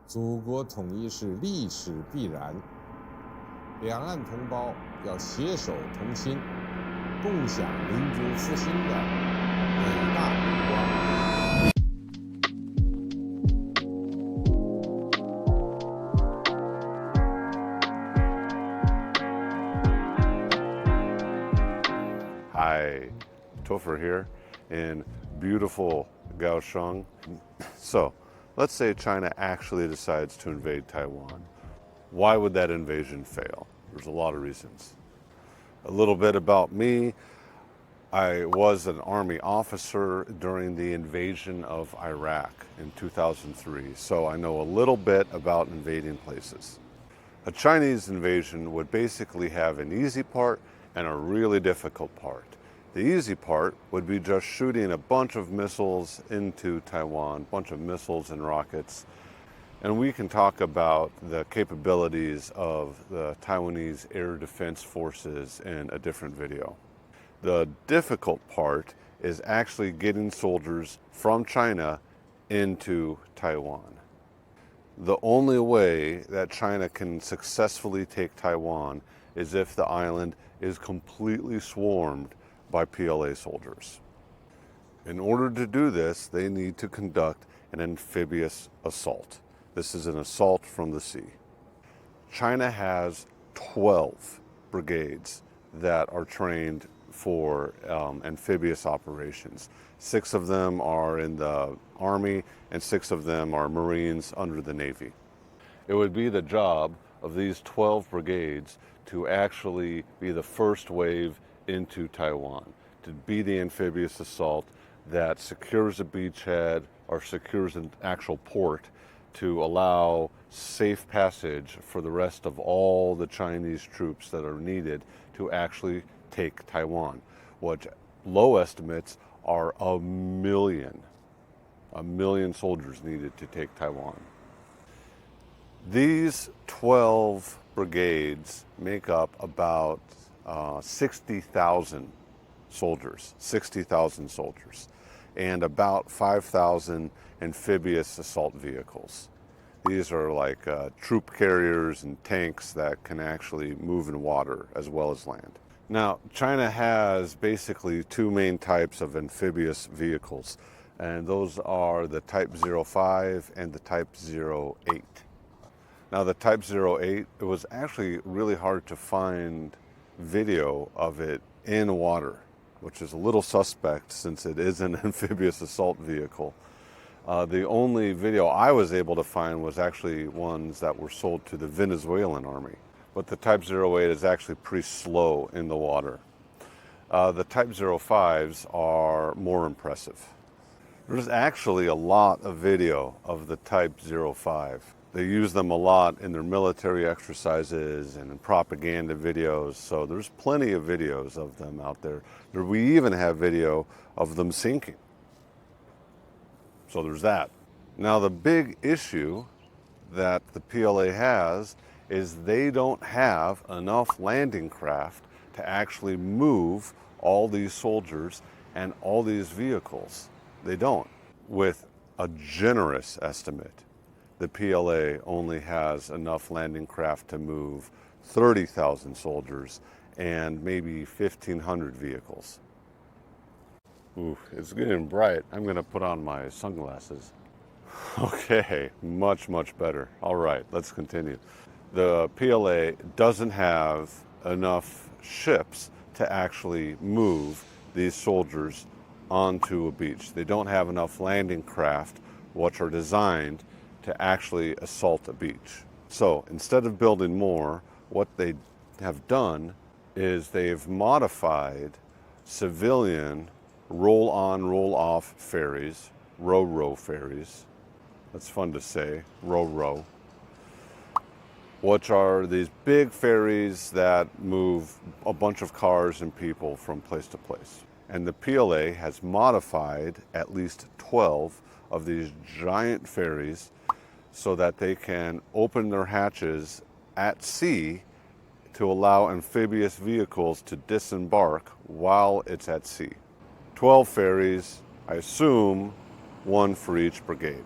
祖国统一是历史必然，两岸同胞要携手同心，共享民族复兴的伟大荣光。Hi, Topher here in beautiful Kaohsiung. So, let's say China actually decides to invade Taiwan. Why would that invasion fail? There's a lot of reasons. A little bit about me. I was an Army officer during the invasion of Iraq in 2003, so I know a little bit about invading places. A Chinese invasion would basically have an easy part and a really difficult part. The easy part would be just shooting a bunch of missiles into Taiwan, a bunch of missiles and rockets. And we can talk about the capabilities of the Taiwanese air defense forces in a different video. The difficult part is actually getting soldiers from China into Taiwan. The only way that China can successfully take Taiwan is if the island is completely swarmed by PLA soldiers. In order to do this, they need to conduct an amphibious assault. This is an assault from the sea. China has 12 brigades that are trained for amphibious operations. 6 of them are in the Army and 6 of them are Marines under the Navy. It would be the job of these 12 brigades to actually be the first wave into Taiwan, to be the amphibious assault that secures a beachhead or secures an actual port to allow safe passage for the rest of all the Chinese troops that are needed to actually take Taiwan, which low estimates are a million soldiers needed to take Taiwan. These 12 brigades make up about 60,000 soldiers, and about 5,000 amphibious assault vehicles. These are like troop carriers and tanks that can actually move in water as well as land. Now, China has basically 2 main types of amphibious vehicles, and those are the Type 05 and the Type 08. Now, the Type 08, it was actually really hard to find video of it in water, which is a little suspect since it is an amphibious assault vehicle. The only video I was able to find was actually ones that were sold to the Venezuelan army. But the Type 08 is actually pretty slow in the water. The Type 05s are more impressive. There's actually a lot of video of the Type 05. They use them a lot in their military exercises and in propaganda videos, so there's plenty of videos of them out there. We even have video of them sinking. So there's that. Now, the big issue that the PLA has is they don't have enough landing craft to actually move all these soldiers and all these vehicles. They don't. With a generous estimate, the PLA only has enough landing craft to move 30,000 soldiers and maybe 1,500 vehicles. Ooh, it's getting bright. I'm going to put on my sunglasses. Okay, much better. All right, let's continue. The PLA doesn't have enough ships to actually move these soldiers onto a beach. They don't have enough landing craft which are designed to actually assault a beach. So instead of building more, what they have done is they've modified civilian roll-on, roll-off ferries, ro-ro ferries. That's fun to say, ro-ro. Which are these big ferries that move a bunch of cars and people from place to place. And the PLA has modified at least 12 of these giant ferries so that they can open their hatches at sea to allow amphibious vehicles to disembark while it's at sea. 12 ferries, I assume 1 for each brigade,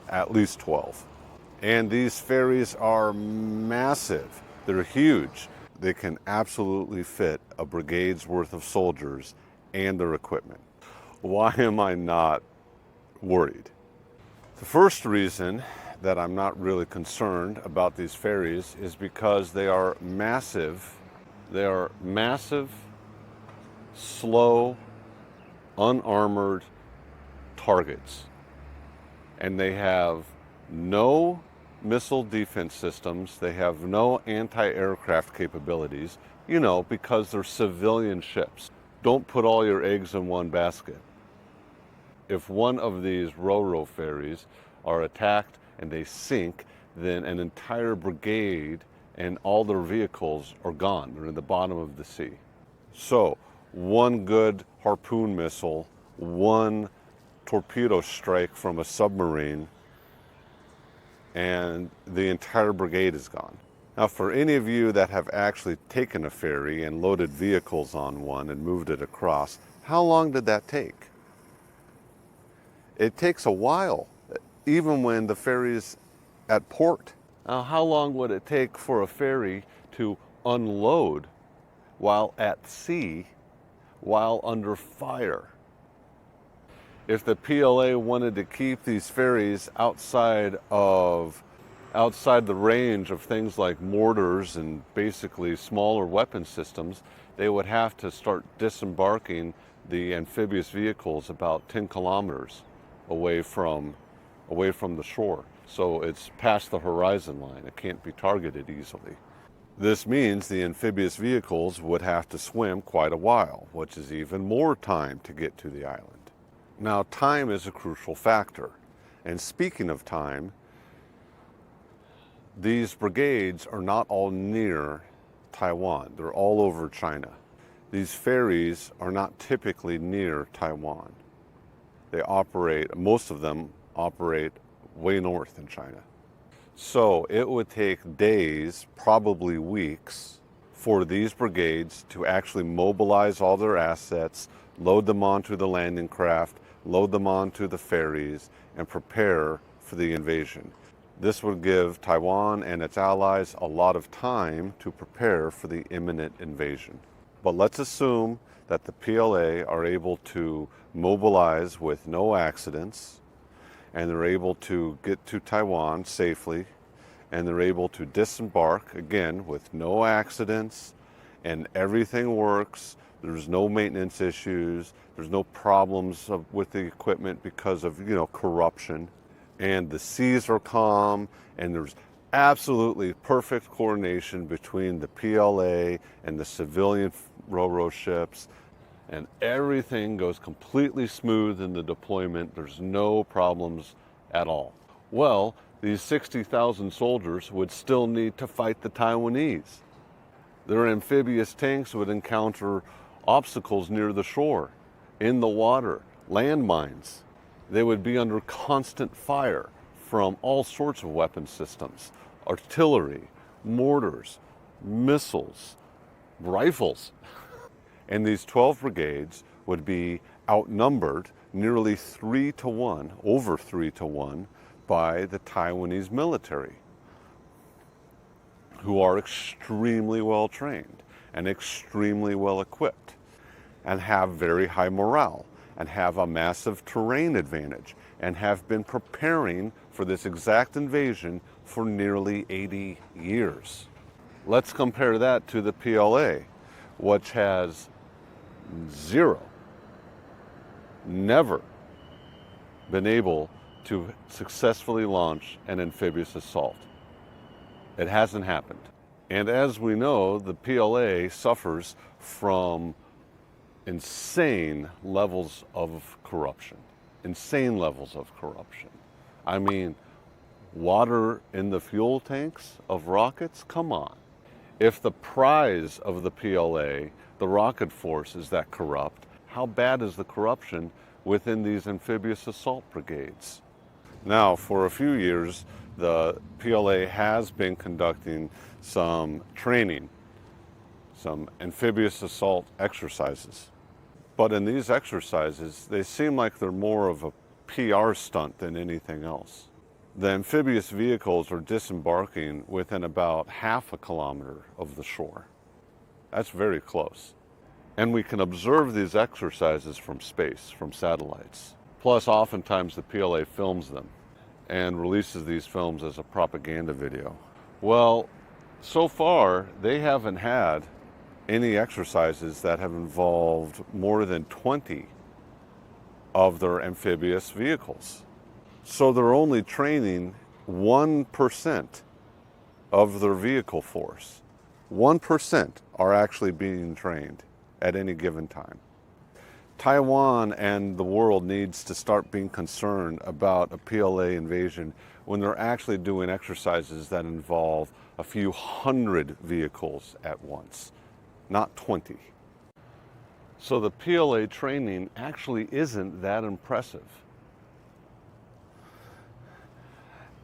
at least 12. And these ferries are massive. They're huge. They can absolutely fit a brigade's worth of soldiers and their equipment. Why am I not worried? The first reason that I'm not really concerned about these ferries is because they are massive. They are massive, slow, unarmored targets. And they have no missile defense systems. They have no anti-aircraft capabilities, you know, because they're civilian ships. Don't put all your eggs in one basket. If one of these ro-ro ferries are attacked and they sink, then an entire brigade and all their vehicles are gone. They're in the bottom of the sea. So one good harpoon missile, one torpedo strike from a submarine, and the entire brigade is gone. Now, for any of you that have actually taken a ferry and loaded vehicles on one and moved it across, how long did that take? It takes a while, even when the ferry's at port. Now, how long would it take for a ferry to unload while at sea, while under fire? If the PLA wanted to keep these ferries outside the range of things like mortars and basically smaller weapon systems, they would have to start disembarking the amphibious vehicles about 10 kilometers away from the shore. So it's past the horizon line. It can't be targeted easily. This means the amphibious vehicles would have to swim quite a while, which is even more time to get to the island. Now, time is a crucial factor. And speaking of time, these brigades are not all near Taiwan. They're all over China. These ferries are not typically near Taiwan. Most of them operate way north in China. So it would take days, probably weeks, for these brigades to actually mobilize all their assets, load them onto the landing craft, load them onto the ferries, and prepare for the invasion. This would give Taiwan and its allies a lot of time to prepare for the imminent invasion. But let's assume that the PLA are able to mobilize with no accidents, and they're able to get to Taiwan safely, and they're able to disembark, again, with no accidents, and everything works. There's no maintenance issues. There's no problems with the equipment because of, corruption. And the seas are calm, and there's absolutely perfect coordination between the PLA and the civilian ro-ro ships, and everything goes completely smooth in the deployment. There's no problems at all. Well, these 60,000 soldiers would still need to fight the Taiwanese. Their amphibious tanks would encounter obstacles near the shore, in the water, landmines. They would be under constant fire from all sorts of weapon systems, artillery, mortars, missiles, rifles. And these 12 brigades would be outnumbered nearly 3 to 1, over 3 to 1, by the Taiwanese military, who are extremely well trained and extremely well equipped and have very high morale and have a massive terrain advantage and have been preparing for this exact invasion for nearly 80 years. Let's compare that to the PLA, which has never been able to successfully launch an amphibious assault. It hasn't happened. And as we know, the PLA suffers from insane levels of corruption. Insane levels of corruption. I mean, water in the fuel tanks of rockets? Come on. If the prize of the PLA, the rocket force, is that corrupt, how bad is the corruption within these amphibious assault brigades? Now, for a few years, the PLA has been conducting some training, some amphibious assault exercises. But in these exercises, they seem like they're more of a PR stunt than anything else. the amphibious vehicles are disembarking within about half a kilometer of the shore. That's very close. And we can observe these exercises from space, from satellites. Plus, oftentimes the PLA films them and releases these films as a propaganda video. Well, so far, they haven't had any exercises that have involved more than 20 of their amphibious vehicles. So they're only training 1% of their vehicle force. 1% are actually being trained at any given time. Taiwan and the world needs to start being concerned about a PLA invasion when they're actually doing exercises that involve a few hundred vehicles at once, not 20. So the PLA training actually isn't that impressive.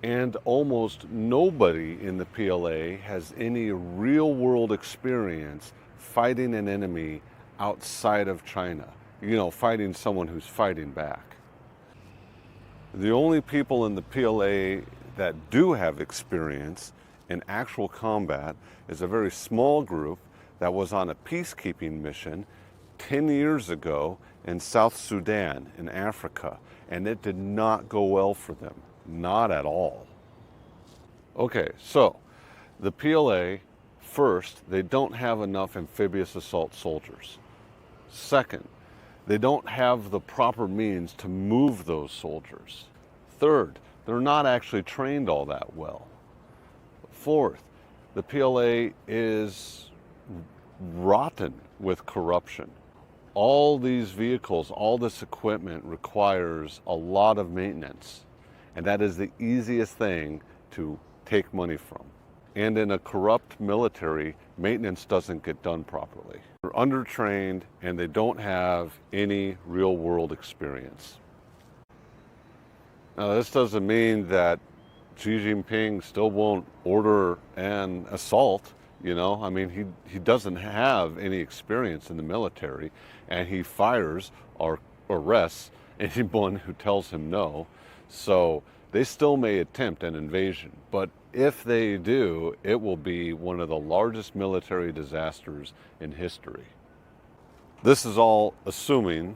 And almost nobody in the PLA has any real-world experience fighting an enemy outside of China. You know, fighting someone who's fighting back. The only people in the PLA that do have experience in actual combat is a very small group that was on a peacekeeping mission 10 years ago in South Sudan in Africa, and it did not go well for them, not at all. Okay, so the PLA, first, they don't have enough amphibious assault soldiers. Second, they don't have the proper means to move those soldiers. Third, they're not actually trained all that well. Fourth, the PLA is rotten with corruption. All these vehicles, all this equipment requires a lot of maintenance, and that is the easiest thing to take money from. And in a corrupt military, maintenance doesn't get done properly. They're undertrained and they don't have any real-world experience. Now, this doesn't mean that Xi Jinping still won't order an assault. You know, I mean, he doesn't have any experience in the military, and he fires or arrests anyone who tells him no. So they still may attempt an invasion, but if they do, it will be one of the largest military disasters in history. This is all assuming,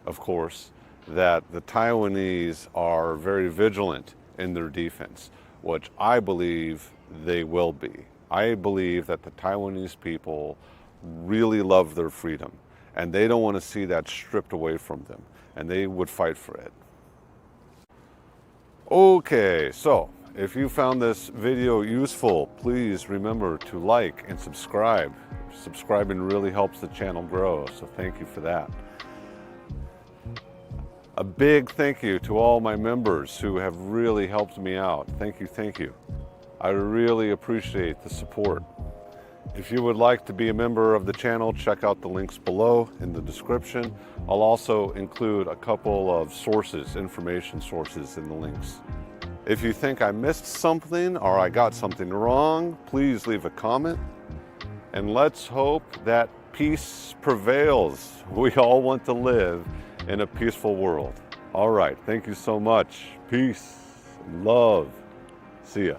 of course, that the Taiwanese are very vigilant in their defense, which I believe they will be. I believe that the Taiwanese people really love their freedom, and they don't want to see that stripped away from them, and they would fight for it. Okay, so if you found this video useful, please remember to like and subscribe. Subscribing really helps the channel grow, so thank you for that. A big thank you to all my members who have really helped me out. Thank you, thank you. I really appreciate the support. If you would like to be a member of the channel, check out the links below in the description. I'll also include a couple of sources, information sources in the links. If you think I missed something or I got something wrong, please leave a comment. And let's hope that peace prevails. We all want to live in a peaceful world. All right, thank you so much. Peace, love. See ya.